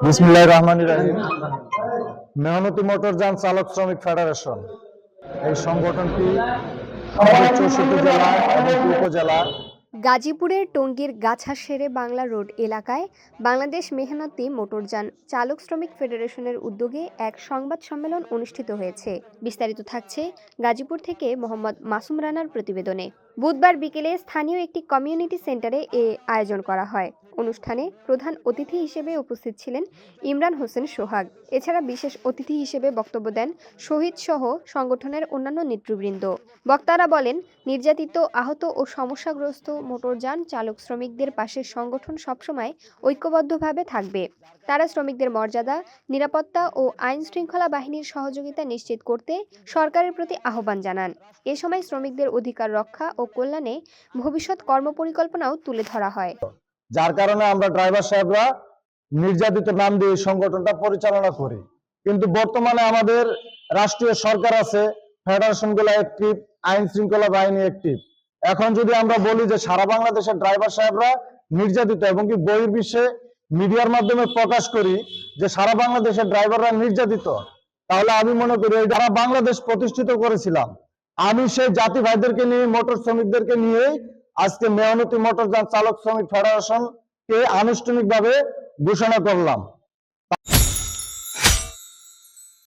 বিসমিল্লাহির রহমানির রহিম। মেহনতি মোটরযান চালক শ্রমিক ফেডারেশন এই সংগঠনটি আমাদের 64 জেলা এবং উপজেলা গাজীপুরের টঙ্গীর গাছাশেরে বাংলা রোড এলাকায় বাংলাদেশ মেহনতি মোটরযান চালক শ্রমিক ফেডারেশনের উদ্যোগে এক সংবাদ সম্মেলন অনুষ্ঠিত হয়েছে। বিস্তারিত থাকছে গাজীপুর থেকে মোহাম্মদ মাসুম রানার প্রতিবেদনে। বুধবার বিকেলে স্থানীয় একটি কমিউনিটি সেন্টারে এ আয়োজন করা হয়। অনুষ্ঠানে প্রধান অতিথি হিসেবে উপস্থিত ছিলেন ইমরান হোসেন সোহাগ। এছাড়া বিশেষ অতিথি হিসেবে বক্তব্য দেন শহীদ সহ সংগঠনের অন্যান্য নেতৃবৃন্দ। বক্তারা বলেন, নির্যাতিত, আহত ও সমস্যাগ্রস্ত মোটরযান চালক শ্রমিকদের পাশে সংগঠন সবসময় ঐক্যবদ্ধভাবে থাকবে। তারা শ্রমিকদের মর্যাদা, নিরাপত্তা ও আইন শৃঙ্খলা বাহিনীর সহযোগিতা নিশ্চিত করতে সরকারের প্রতি আহ্বান জানান। এ সময় শ্রমিকদের অধিকার রক্ষা ও কল্যাণে ভবিষ্যৎ কর্মপরিকল্পনাও তুলে ধরা হয়। যার কারণে আমরা ড্রাইভার সাহেবরা নির্যাতিত নাম দিয়ে এই সংগঠনটা পরিচালনা করি। কিন্তু বর্তমানে আমাদের রাষ্ট্রীয় সরকার আছে, ফেডারেশন গুলো অ্যাক্টিভ, আইন শৃঙ্খলা বাহিনী অ্যাক্টিভ। এখন যদি আমরা বলি যে সারা বাংলাদেশের ড্রাইভার সাহেবরা নির্যাতিত এবং কি বহির্বিশ্বে মিডিয়ার মাধ্যমে প্রকাশ করি যে সারা বাংলাদেশের ড্রাইভাররা নির্যাতিত, তাহলে আমি মনে করি যারা বাংলাদেশ প্রতিষ্ঠিত করেছিলাম, আমি সেই জাতি ভাইদেরকে নিয়ে, মোটর শ্রমিকদেরকে নিয়ে আজকে মেহনতি মোটরযান চালক শ্রমিক ফেডারেশন কে আনুষ্ঠানিকভাবে ঘোষণা করলাম।